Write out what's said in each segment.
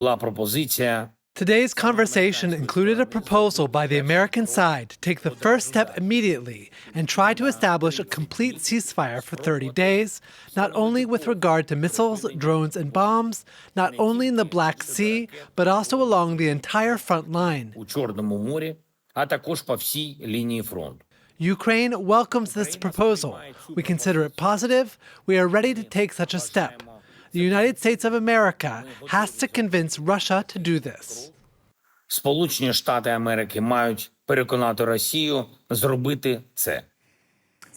La proposizione. Today's conversation included a proposal by the American side to take the first step immediately and try to establish a complete ceasefire for 30 days, not only with regard to missiles, drones, and bombs, not only in the Black Sea, but also along the entire front line. У Чорному морі, а також по всій лінії фронту. Ukraine welcomes this proposal. We consider it positive. We are ready to take such a step. The United States of America has to convince Russia to do this. Сполучені Штати Америки мають переконати Росію зробити це.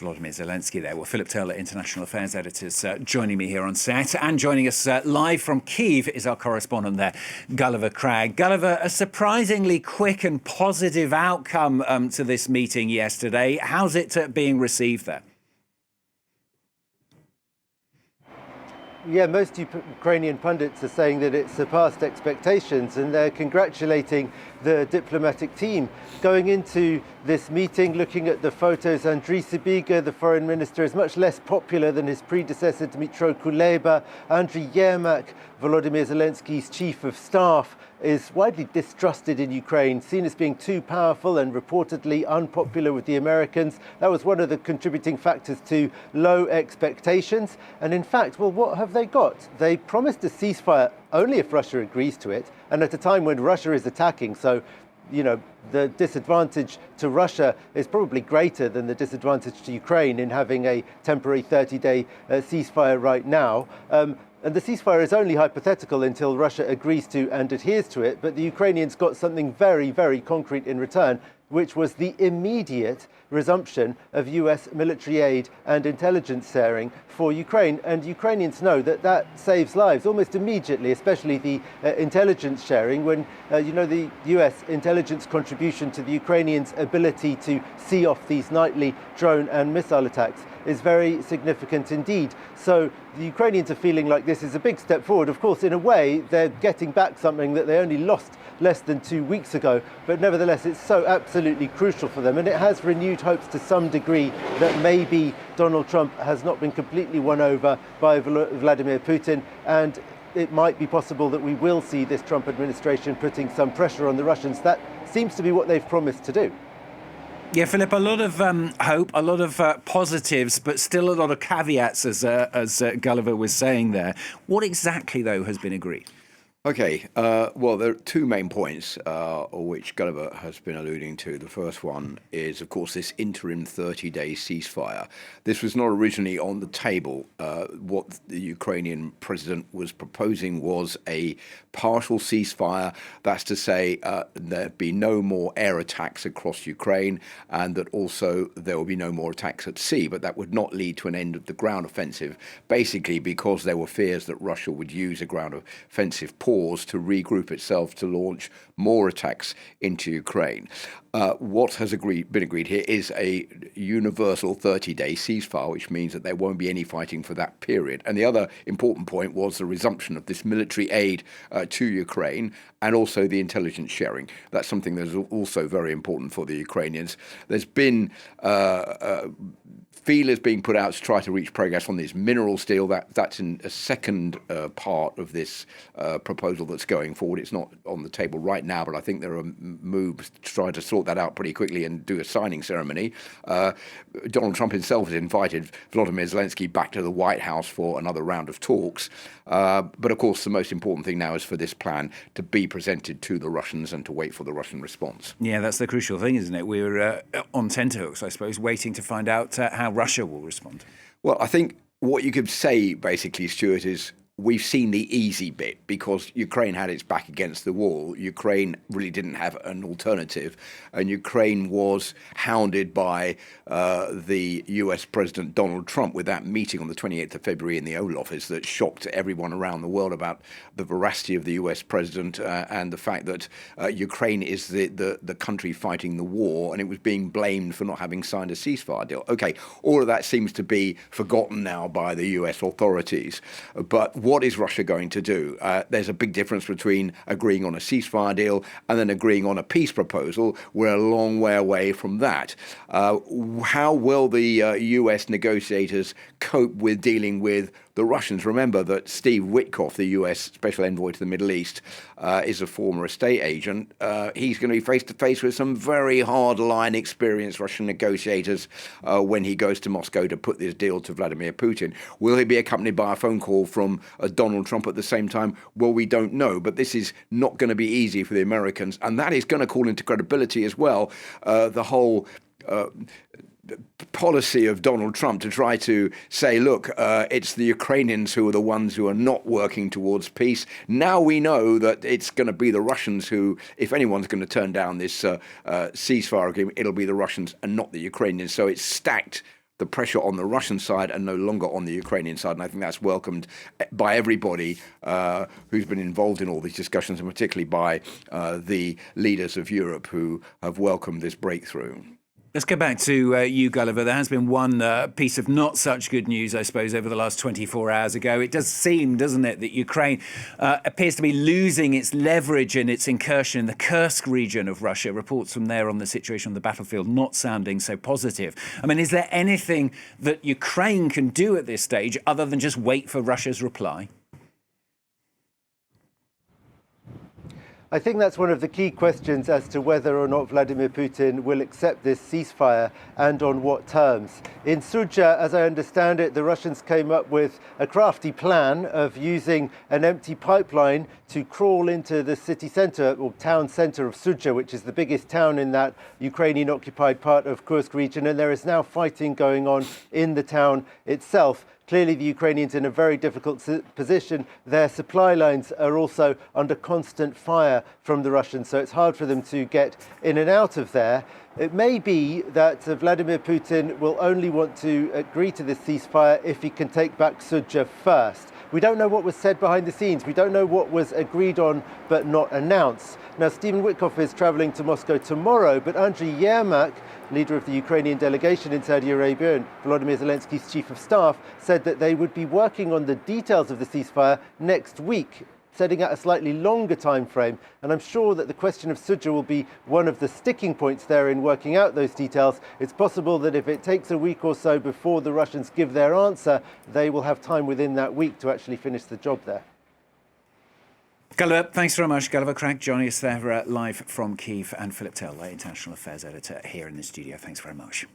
Volodymyr Zelensky there. Well, Philip Turle, International Affairs Editor's joining me here on set. And joining us live from Kyiv is our correspondent there, Gulliver Cragg. Gulliver, a surprisingly quick and positive outcome to this meeting yesterday. How's it being received there? Yeah, most Ukrainian pundits are saying that it surpassed expectations, and they're congratulating the diplomatic team. Going into this meeting, looking at the photos, Andriy Sybiga, the foreign minister, is much less popular than his predecessor, Dmytro Kuleba. Andriy Yermak, Volodymyr Zelensky's chief of staff, is widely distrusted in Ukraine, seen as being too powerful and reportedly unpopular with the Americans. That was one of the contributing factors to low expectations. And in fact, well, what have they got? They promised a ceasefire only if Russia agrees to it, and at a time when Russia is attacking. So, you know, the disadvantage to Russia is probably greater than the disadvantage to Ukraine in having a temporary 30-day ceasefire right now. And the ceasefire is only hypothetical until Russia agrees to and adheres to it. But the Ukrainians got something very, very concrete in return, which was the immediate resumption of US military aid and intelligence sharing for Ukraine. And Ukrainians know that that saves lives almost immediately, especially the intelligence sharing, when, the US intelligence contribution to the Ukrainians' ability to see off these nightly drone and missile attacks is very significant indeed. So the Ukrainians are feeling like this is a big step forward. Of course, in a way, they're getting back something that they only lost less than 2 weeks ago, but nevertheless, it's so absolutely crucial for them. And it has renewed hopes to some degree that maybe Donald Trump has not been completely won over by Vladimir Putin, and it might be possible that we will see this Trump administration putting some pressure on the Russians. That seems to be what they've promised to do. Yeah, Philip, a lot of hope, a lot of positives, but still a lot of caveats, as Gulliver was saying there. What exactly, though, has been agreed? Okay, well, there are two main points which Gulliver has been alluding to. The first one is, of course, this interim 30-day ceasefire. This was not originally on the table. What the Ukrainian president was proposing was a partial ceasefire. That's to say there'd be no more air attacks across Ukraine, and that also there will be no more attacks at sea. But that would not lead to an end of the ground offensive, basically because there were fears that Russia would use a ground offensive to regroup itself to launch more attacks into Ukraine. What has been agreed here is a universal 30-day ceasefire, which means that there won't be any fighting for that period. And the other important point was the resumption of this military aid to Ukraine and also the intelligence sharing. That's something that's also very important for the Ukrainians. There's been feelers being put out to try to reach progress on this mineral deal. That's in a second part of this proposal that's going forward. It's not on the table right now, but I think there are moves to try to sort that out pretty quickly and do a signing ceremony. Donald Trump himself has invited Volodymyr Zelensky back to the White House for another round of talks. But of course, the most important thing now is for this plan to be presented to the Russians and to wait for the Russian response. Yeah, that's the crucial thing, isn't it? We're on tenterhooks, I suppose, waiting to find out how Russia will respond. Well, I think what you could say, basically, Stuart, is we've seen the easy bit because Ukraine had its back against the wall. Ukraine really didn't have an alternative, and Ukraine was hounded by the US President Donald Trump with that meeting on the 28th of February in the Oval Office that shocked everyone around the world about the veracity of the US president and the fact that Ukraine is the country fighting the war, and it was being blamed for not having signed a ceasefire deal. Okay, all of that seems to be forgotten now by the US authorities, but what is Russia going to do? There's a big difference between agreeing on a ceasefire deal and then agreeing on a peace proposal. We're a long way away from that. How will the US negotiators cope with dealing with the Russians. Remember that Steve Witkoff, the US Special Envoy to the Middle East, is a former estate agent. He's going to be face to face with some very hard-line, experienced Russian negotiators when he goes to Moscow to put this deal to Vladimir Putin. Will he be accompanied by a phone call from Donald Trump at the same time? Well, we don't know, but this is not going to be easy for the Americans, and that is going to call into credibility as well the whole policy of Donald Trump to try to say, look, it's the Ukrainians who are the ones who are not working towards peace. Now we know that it's going to be the Russians who, if anyone's going to turn down this ceasefire agreement, it'll be the Russians and not the Ukrainians. So it's stacked the pressure on the Russian side and no longer on the Ukrainian side. And I think that's welcomed by everybody who's been involved in all these discussions, and particularly by the leaders of Europe who have welcomed this breakthrough. Let's go back to you, Gulliver. There has been one piece of not such good news, I suppose, over the last 24 hours ago. It does seem, doesn't it, that Ukraine appears to be losing its leverage in its incursion in the Kursk region of Russia. Reports from there on the situation on the battlefield not sounding so positive. I mean, is there anything that Ukraine can do at this stage other than just wait for Russia's reply? I think that's one of the key questions as to whether or not Vladimir Putin will accept this ceasefire and on what terms. In Sudzha, as I understand it, the Russians came up with a crafty plan of using an empty pipeline to crawl into the city centre or town centre of Sudzha, which is the biggest town in that Ukrainian-occupied part of Kursk region, and there is now fighting going on in the town itself. Clearly, the Ukrainians in a very difficult position. Their supply lines are also under constant fire from the Russians, so it's hard for them to get in and out of there. It may be that Vladimir Putin will only want to agree to this ceasefire if he can take back Sudzha first. We don't know what was said behind the scenes. We don't know what was agreed on but not announced. Now, Stephen Witkoff is travelling to Moscow tomorrow, but Andriy Yermak, leader of the Ukrainian delegation in Saudi Arabia and Volodymyr Zelensky's chief of staff, said that they would be working on the details of the ceasefire next week, setting out a slightly longer time frame. And I'm sure that the question of Sudzha will be one of the sticking points there in working out those details. It's possible that if it takes a week or so before the Russians give their answer, they will have time within that week to actually finish the job there. Gulliver, thanks very much. Gulliver Cragg joining us there live from Kyiv, and Philip Turle, international affairs editor, here in the studio. Thanks very much.